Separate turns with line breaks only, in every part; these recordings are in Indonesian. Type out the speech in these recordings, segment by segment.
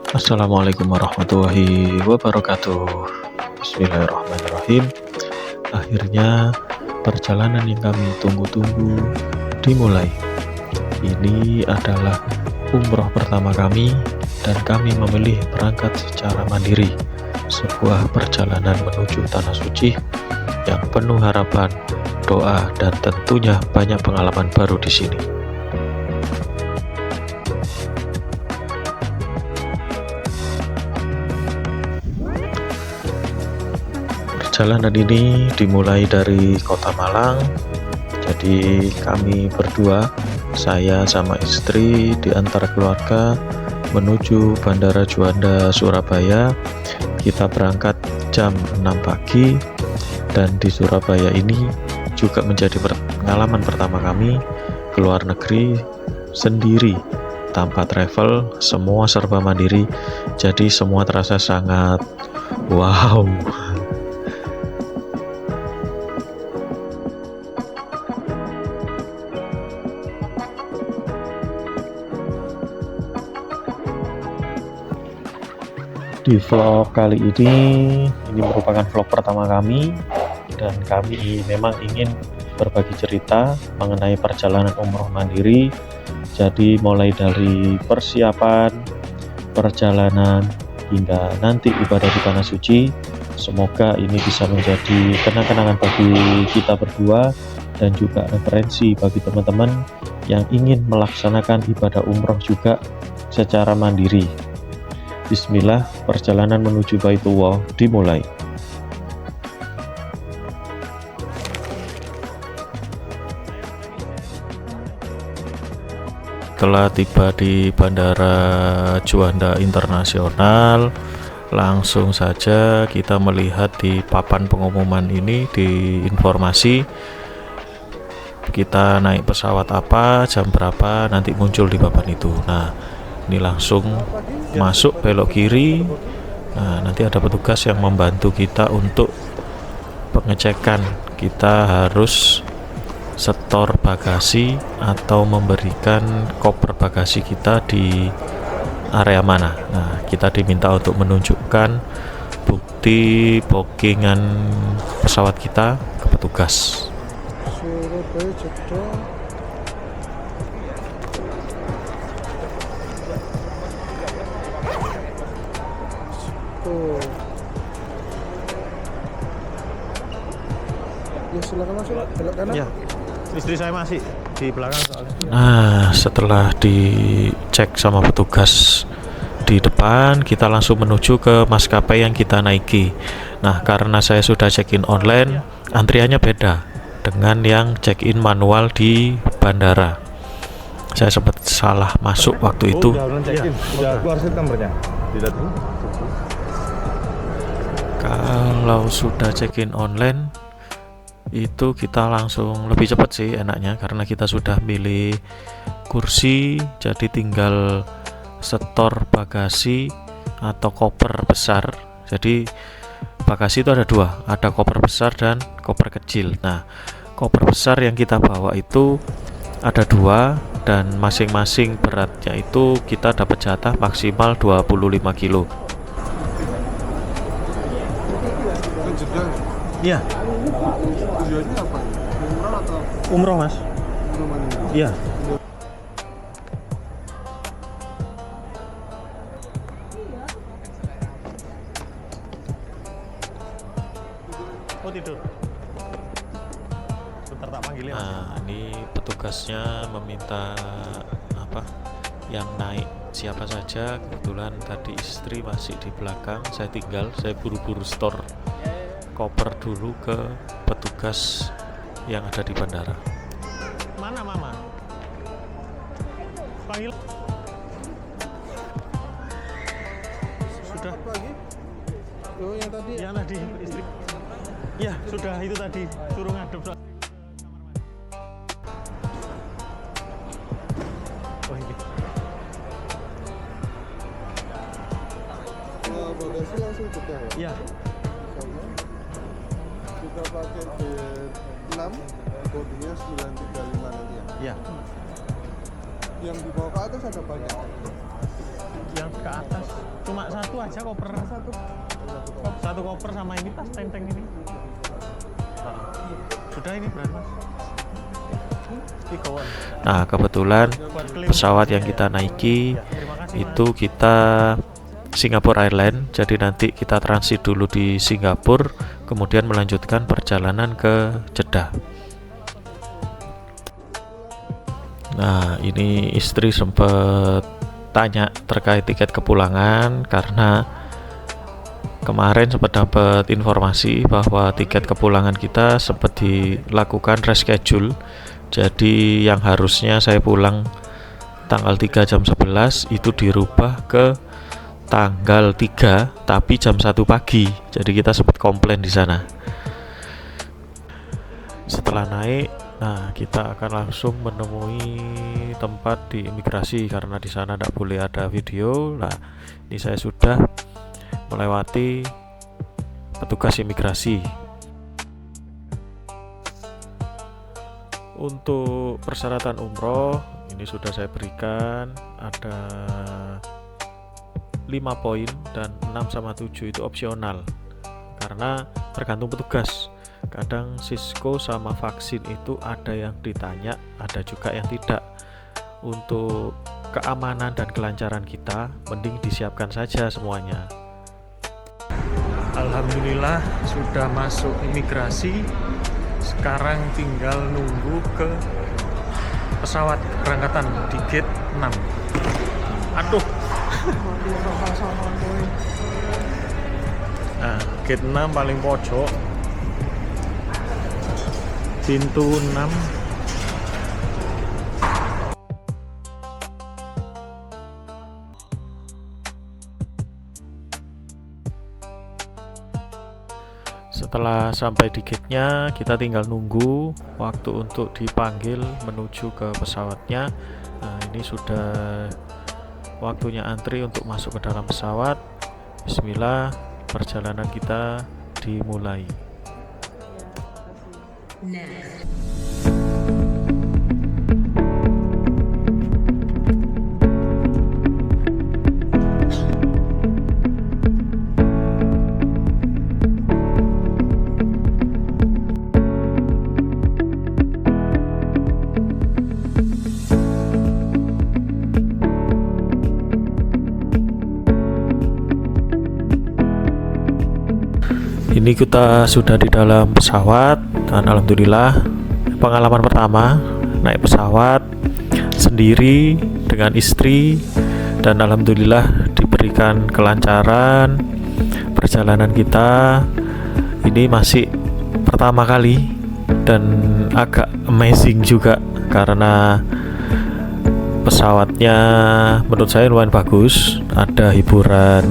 Assalamualaikum warahmatullahi wabarakatuh. Bismillahirrahmanirrahim. Akhirnya perjalanan yang kami tunggu-tunggu dimulai. Ini adalah umroh pertama kami dan kami memilih berangkat secara mandiri. Sebuah perjalanan menuju tanah suci yang penuh harapan, doa, dan tentunya banyak pengalaman baru di sini. Perjalanan ini dimulai dari Kota Malang. Jadi kami berdua, saya sama istri diantar keluarga menuju Bandara Juanda Surabaya. Kita berangkat jam 6 pagi dan di Surabaya ini juga menjadi pengalaman pertama kami keluar negeri sendiri tanpa travel, semua serba mandiri. Jadi semua terasa sangat wow. Di vlog kali ini merupakan vlog pertama kami dan kami memang ingin berbagi cerita mengenai perjalanan umroh mandiri. Jadi mulai dari persiapan, perjalanan, hingga nanti ibadah di tanah suci. Semoga ini bisa menjadi kenang-kenangan bagi kita berdua dan juga referensi bagi teman-teman yang ingin melaksanakan ibadah umroh juga secara mandiri. Bismillah, perjalanan menuju Baitullah dimulai. Setelah tiba di Bandara Juanda Internasional, langsung saja kita melihat di papan pengumuman ini di informasi kita naik pesawat apa, jam berapa, nanti muncul di papan itu. Nah, ini langsung masuk belok kiri. Nah, nanti ada petugas yang membantu kita untuk pengecekan. Kita harus setor bagasi atau memberikan koper bagasi kita di area mana. Nah, kita diminta untuk menunjukkan bukti bookingan pesawat kita ke petugas. Surabaya Jeddah. Ya, silakan masuk, belok kanan. Ya. Istri saya masih di belakang soalnya. Nah, setelah dicek sama petugas di depan, kita langsung menuju ke maskapai yang kita naiki. Nah, karena saya sudah check-in online, antriannya beda dengan yang check-in manual di bandara. Saya sempat salah masuk waktu itu. Sudah keluar seat nomornya. Tidak tahu. Kalau sudah check-in online itu kita langsung lebih cepat sih enaknya, karena kita sudah pilih kursi, jadi tinggal setor bagasi atau koper besar. Jadi bagasi itu ada dua, ada koper besar dan koper kecil. Nah, koper besar yang kita bawa itu ada dua dan masing-masing beratnya itu kita dapat jatah maksimal 25 kilo. Iya. Tujuannya apa? Umroh atau? Umroh, Mas. Iya. Oh, tidur. Bentar tak panggilin. Nah, ini petugasnya meminta apa? Yang naik siapa saja. Kebetulan tadi istri masih di belakang, saya tinggal, saya buru-buru store koper dulu ke petugas yang ada di bandara. Mana mama? Panggil. Sudah pagi? Oh, yang tadi. Yang tadi istri. Ya, sudah itu tadi suruh ngadep. Oh, ini. Bagasi langsung buka ya? Iya. Kita pakai B6, kodenya 935 nanti ya? Iya. Yang di bawah ke atas ada banyak? Yang ke ke atas. Cuma satu aja koper. Satu koper sama ini tas tank ini. Sudah ini berapa Mas? Nah kebetulan pesawat yang kita naiki itu kita Singapore Airlines, jadi nanti kita transit dulu di Singapura, kemudian melanjutkan perjalanan ke Jeddah. Nah ini istri sempat tanya terkait tiket kepulangan karena kemarin sempat dapat informasi bahwa tiket kepulangan kita sempat dilakukan reschedule. Jadi yang harusnya saya pulang tanggal 3 jam 11 itu dirubah ke tanggal 3 tapi jam 1 pagi. Jadi kita sempat komplain di sana. Setelah naik, nah kita akan langsung menemui tempat di imigrasi karena di sana tidak boleh ada video. Nah, ini saya sudah melewati petugas imigrasi. Untuk persyaratan umroh ini sudah saya berikan, ada 5 poin dan 6 sama 7 itu opsional karena tergantung petugas. Kadang Cisco sama vaksin itu ada yang ditanya, ada juga yang tidak. Untuk keamanan dan kelancaran kita mending disiapkan saja semuanya. Alhamdulillah sudah masuk imigrasi. Sekarang tinggal nunggu ke pesawat keberangkatan di gate 6. Aduh. Nah, gate 6 paling pojok. Pintu 6. Setelah sampai di gate-nya, kita tinggal nunggu waktu untuk dipanggil menuju ke pesawatnya. Nah, ini sudah waktunya antri untuk masuk ke dalam pesawat. Bismillah, perjalanan kita dimulai. Ini kita sudah di dalam pesawat dan alhamdulillah pengalaman pertama naik pesawat sendiri dengan istri dan alhamdulillah diberikan kelancaran perjalanan kita. Ini masih pertama kali dan agak amazing juga karena pesawatnya menurut saya lumayan bagus, ada hiburan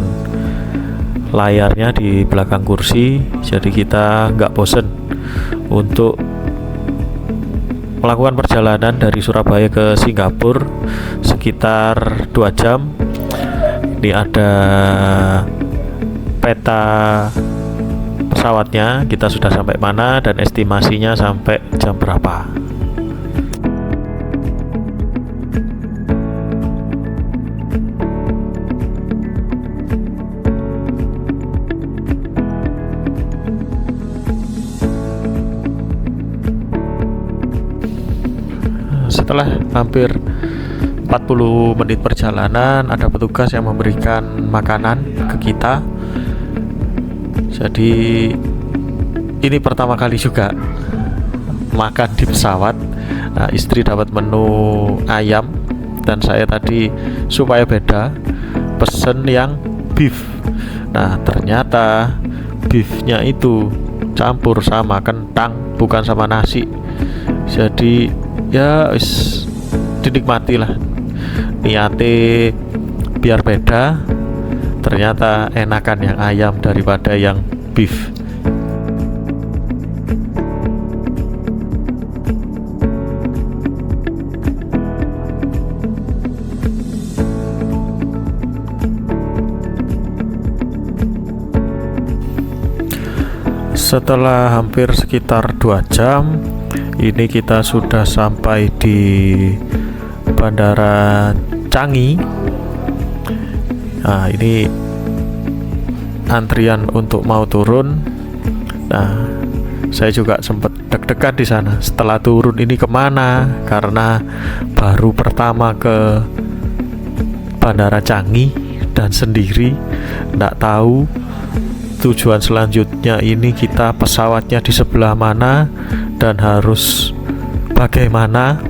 layarnya di belakang kursi, jadi kita nggak bosen untuk melakukan perjalanan dari Surabaya ke Singapura sekitar 2 jam. Ini ada peta pesawatnya, kita sudah sampai mana dan estimasinya sampai jam berapa. Setelah hampir 40 menit perjalanan, ada petugas yang memberikan makanan ke kita. Jadi ini pertama kali juga makan di pesawat. Nah, istri dapat menu ayam dan saya tadi supaya beda pesen yang beef. Nah, ternyata beefnya itu campur sama kentang, bukan sama nasi. Jadi ya dinikmati lah, niate biar beda, ternyata enakan yang ayam daripada yang beef. Setelah hampir sekitar 2 jam ini kita sudah sampai di Bandara Changi. Nah, ini antrian untuk mau turun. Nah, saya juga sempat deg-degan di sana. Setelah turun ini kemana? Karena baru pertama ke Bandara Changi dan sendiri, nggak tahu tujuan selanjutnya ini kita pesawatnya di sebelah mana dan harus bagaimana.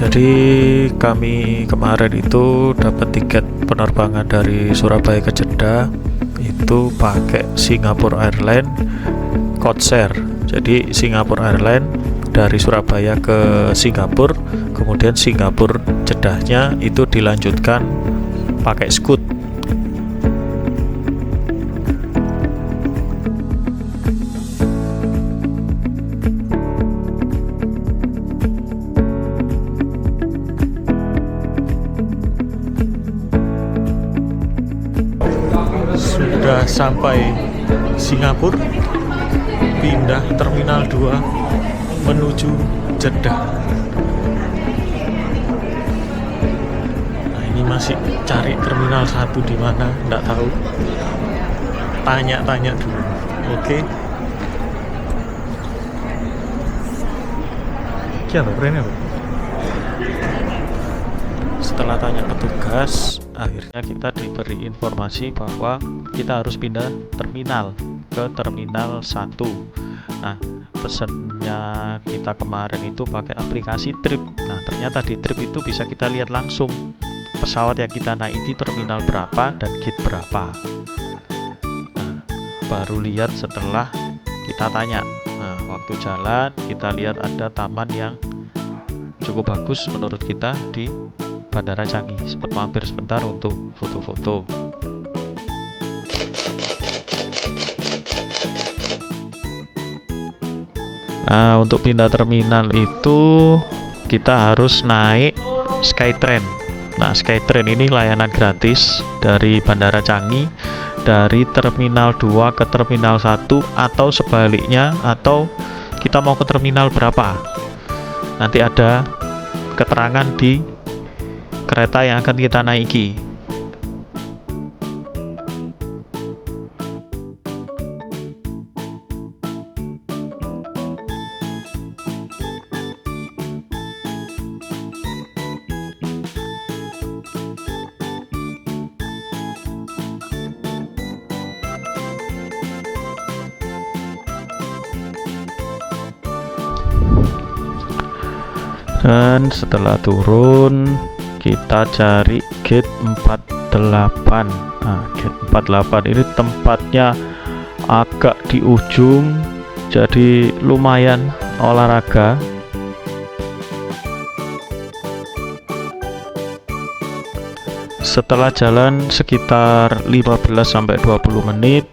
Jadi kami kemarin itu dapat tiket penerbangan dari Surabaya ke Jeddah itu pakai Singapore Airlines Codeshare. Jadi Singapore Airlines dari Surabaya ke Singapura, kemudian Singapura Jeddahnya itu dilanjutkan pakai Scoot. Sudah sampai Singapura, pindah Terminal 2 menuju Jeddah. Nah, ini masih cari Terminal 1 di mana, enggak tahu. Tanya-tanya dulu. Oke. Kian keren ya, Pak? Setelah tanya petugas, akhirnya kita diberi informasi bahwa kita harus pindah terminal ke Terminal 1. Nah, pesennya kita kemarin itu pakai aplikasi Trip. Nah, ternyata di Trip itu bisa kita lihat langsung pesawat yang kita naik di terminal berapa dan gate berapa. Nah, baru lihat setelah kita tanya. Nah, waktu jalan kita lihat ada taman yang cukup bagus menurut kita di Bandara Changi. Sempat mampir sebentar untuk foto-foto. Nah, untuk pindah terminal itu kita harus naik Skytrain. Nah, Skytrain ini layanan gratis dari Bandara Changi dari Terminal 2 ke Terminal 1 atau sebaliknya, atau kita mau ke terminal berapa. Nanti ada keterangan di kereta yang akan kita naiki. Dan setelah turun kita cari gate 48. Nah, gate 48 ini tempatnya agak di ujung, jadi lumayan olahraga. Setelah jalan sekitar 15-20 menit,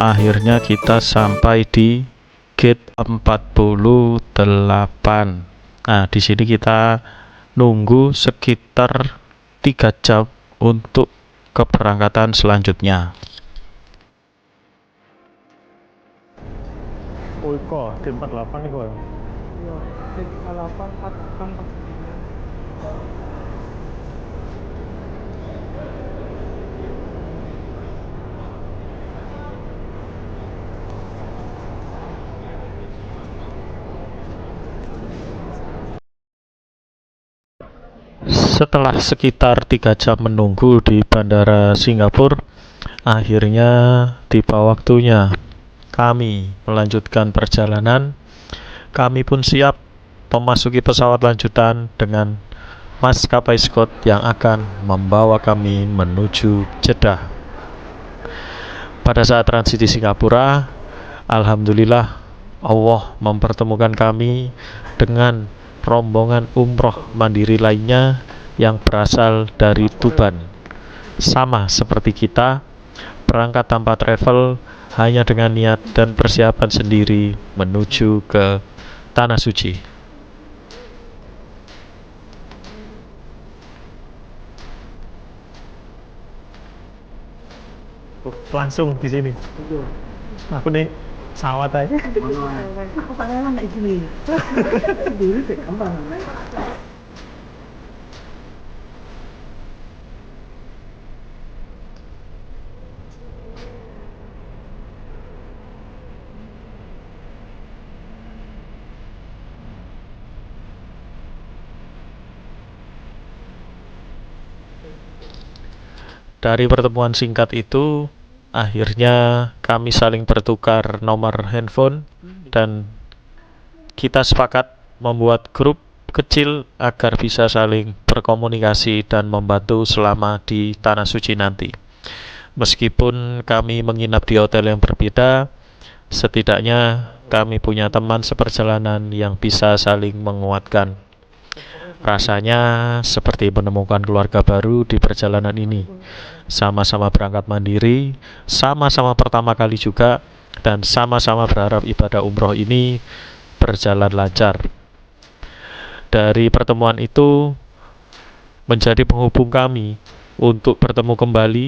akhirnya kita sampai di gate 48. Nah, di sini kita nunggu sekitar 3 jam untuk keberangkatan selanjutnya. Oh, kok di 48 nih kok.
Iya, di 48 kan.
Setelah sekitar 3 jam menunggu di Bandara Singapura, akhirnya tiba waktunya kami melanjutkan perjalanan. Kami pun siap memasuki pesawat lanjutan dengan maskapai Scoot yang akan membawa kami menuju Jeddah. Pada saat transit di Singapura, alhamdulillah Allah mempertemukan kami dengan rombongan umroh mandiri lainnya yang berasal dari Tuban. Sama seperti kita, berangkat tanpa travel, hanya dengan niat dan persiapan sendiri menuju ke Tanah Suci. langsung di sini. Aku nih sawat aja. Dari pertemuan singkat itu, akhirnya kami saling bertukar nomor handphone dan kita sepakat membuat grup kecil agar bisa saling berkomunikasi dan membantu selama di Tanah Suci nanti. Meskipun kami menginap di hotel yang berbeda, setidaknya kami punya teman seperjalanan yang bisa saling menguatkan. Rasanya seperti menemukan keluarga baru di perjalanan ini. Sama-sama berangkat mandiri, sama-sama pertama kali juga, dan sama-sama berharap ibadah umroh ini berjalan lancar. Dari pertemuan itu menjadi penghubung kami untuk bertemu kembali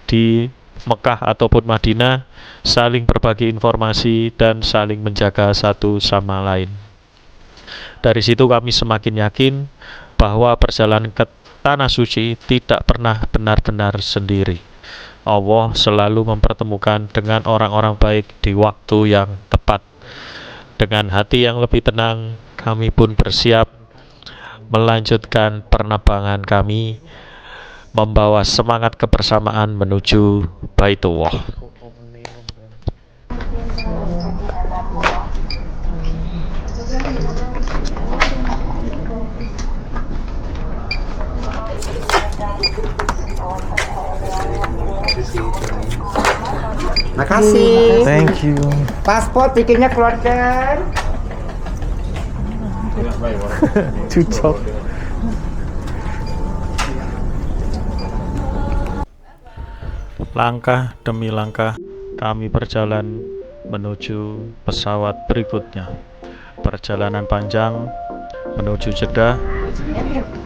di Mekah ataupun Madinah, saling berbagi informasi dan saling menjaga satu sama lain. Dari situ kami semakin yakin bahwa perjalanan ke Tanah Suci tidak pernah benar-benar sendiri. Allah selalu mempertemukan dengan orang-orang baik di waktu yang tepat. Dengan hati yang lebih tenang, kami pun bersiap melanjutkan penerbangan kami, membawa semangat kebersamaan menuju Baitullah.
Makasih.
Thank you.
Paspor bikinnya keluarkan.
Cucok. Langkah demi langkah kami berjalan menuju pesawat berikutnya. Perjalanan panjang menuju Jeddah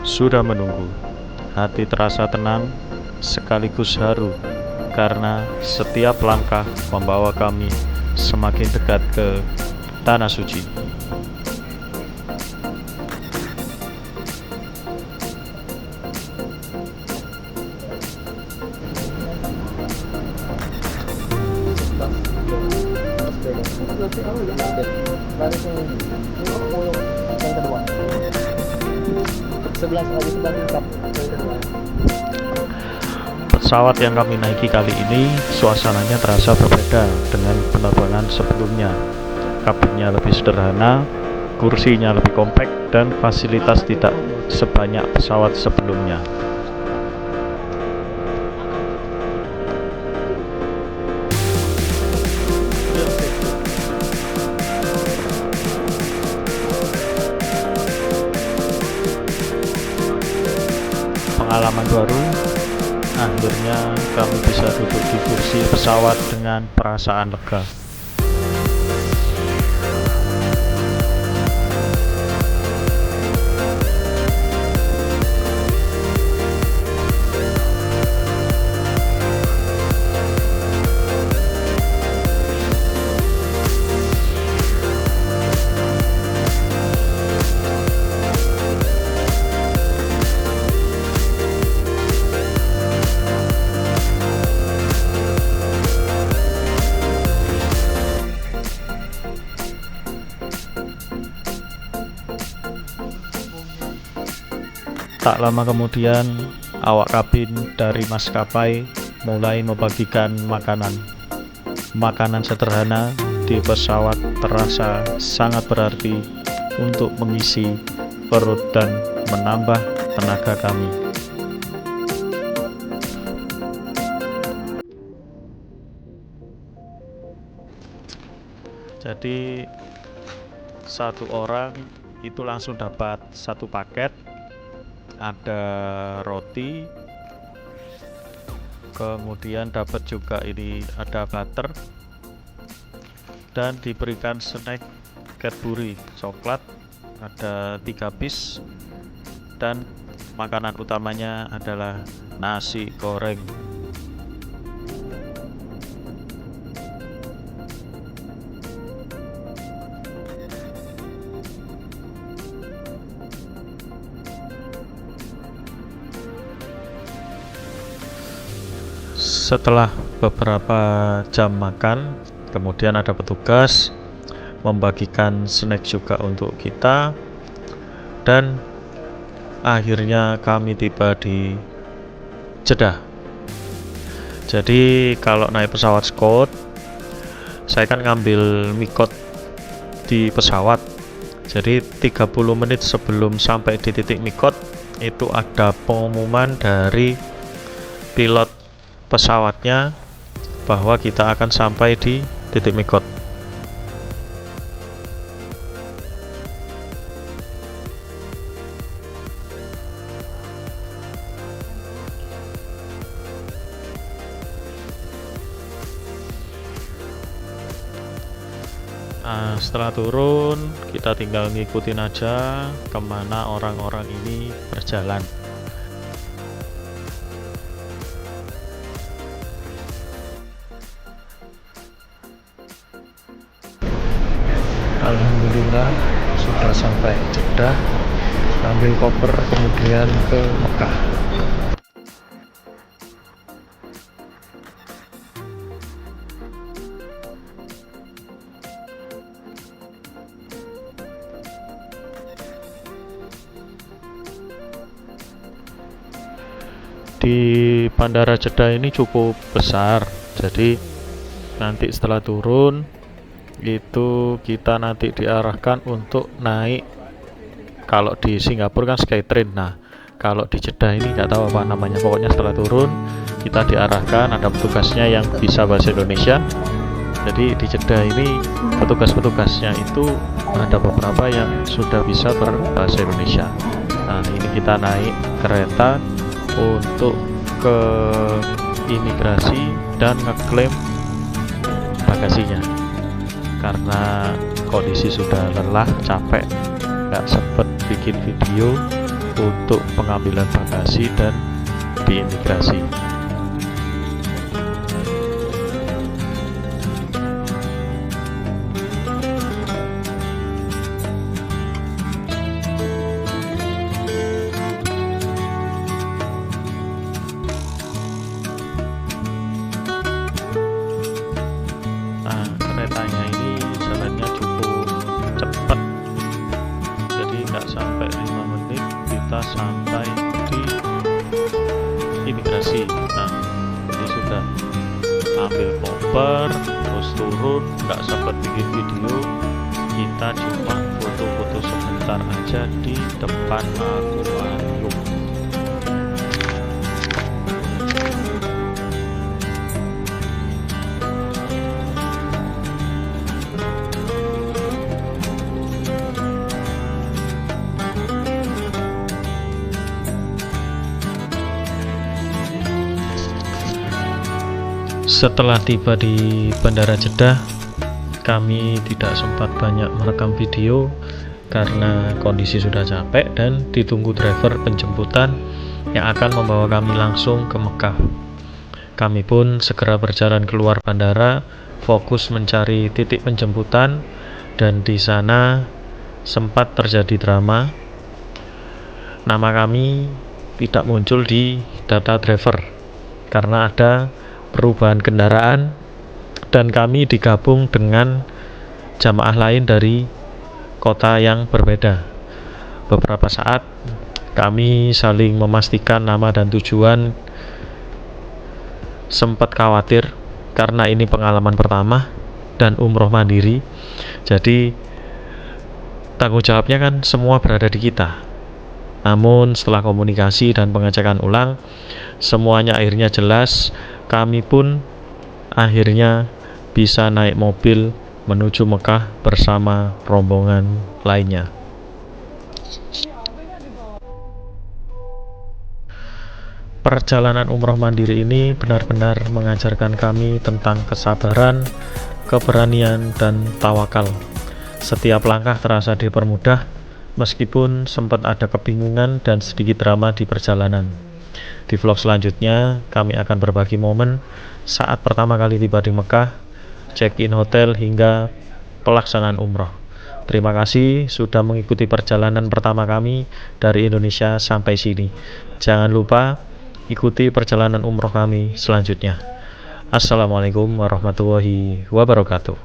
sudah menunggu. Hati terasa tenang sekaligus haru karena setiap langkah membawa kami semakin dekat ke Tanah Suci. Pesawat yang kami naiki kali ini suasananya terasa berbeda dengan penerbangan sebelumnya. Kabinnya lebih sederhana, kursinya lebih kompak, dan fasilitas tidak sebanyak pesawat sebelumnya. Pengalaman baru, akhirnya kami bisa duduk di kursi pesawat dengan perasaan lega. Tak lama kemudian, awak kabin dari maskapai mulai membagikan makanan. Makanan sederhana di pesawat terasa sangat berarti untuk mengisi perut dan menambah tenaga kami. Jadi satu orang itu langsung dapat satu paket, ada roti, kemudian dapat juga ini ada butter, dan diberikan snack Cadbury coklat, ada 3 piece, dan makanan utamanya adalah nasi goreng. Setelah beberapa jam makan, kemudian ada petugas membagikan snack juga untuk kita, dan akhirnya kami tiba di Jeddah. Jadi kalau naik pesawat Scoot, saya kan ngambil mikot di pesawat. Jadi 30 menit sebelum sampai di titik mikot itu ada pengumuman dari pilot pesawatnya bahwa kita akan sampai di titik mikot. Nah, setelah turun kita tinggal ngikutin aja kemana orang-orang ini berjalan. Alhamdulillah sudah sampai Jeddah, ambil koper kemudian ke Mekah. Di Bandara Jeddah ini cukup besar, jadi nanti setelah turun itu kita nanti diarahkan untuk naik. Kalau di Singapura kan Skytrain, nah kalau di Jeddah ini nggak tahu apa namanya, pokoknya setelah turun kita diarahkan, ada petugasnya yang bisa bahasa Indonesia. Jadi di Jeddah ini petugas-petugasnya itu ada beberapa yang sudah bisa berbahasa Indonesia. Nah ini kita naik kereta untuk ke imigrasi dan ngeklaim bagasinya, karena kondisi sudah lelah, capek, nggak sempet bikin video untuk pengambilan bagasi dan di imigrasi. Keretanya ini jalannya cukup cepat, jadi nggak sampai 5 menit kita sampai di imigrasi. Nah ini sudah ambil koper terus turun, nggak sempat bikin video, kita cuma foto-foto sebentar aja di depan akuarium. Setelah tiba di Bandara Jeddah, kami tidak sempat banyak merekam video karena kondisi sudah capek dan ditunggu driver penjemputan yang akan membawa kami langsung ke Mekah. Kami pun segera berjalan keluar bandara, fokus mencari titik penjemputan, dan di sana sempat terjadi drama. Nama kami tidak muncul di data driver karena ada perubahan kendaraan dan kami digabung dengan jamaah lain dari kota yang berbeda. Beberapa saat kami saling memastikan nama dan tujuan, sempat khawatir karena ini pengalaman pertama dan umroh mandiri, jadi tanggung jawabnya kan semua berada di kita. Namun setelah komunikasi dan pengecekan ulang, semuanya akhirnya jelas. Kami pun akhirnya bisa naik mobil menuju Mekah bersama rombongan lainnya. Perjalanan umroh mandiri ini benar-benar mengajarkan kami tentang kesabaran, keberanian, dan tawakal. Setiap langkah terasa dipermudah, meskipun sempat ada kebingungan dan sedikit drama di perjalanan. Di vlog selanjutnya, kami akan berbagi momen saat pertama kali tiba di Mekah, check-in hotel, hingga pelaksanaan umroh. Terima kasih sudah mengikuti perjalanan pertama kami dari Indonesia sampai sini. Jangan lupa ikuti perjalanan umroh kami selanjutnya. Assalamualaikum warahmatullahi wabarakatuh.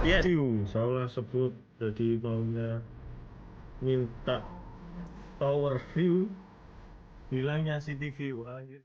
Yes, salah sebut jadi maunya minta tower view bilangnya CCTV.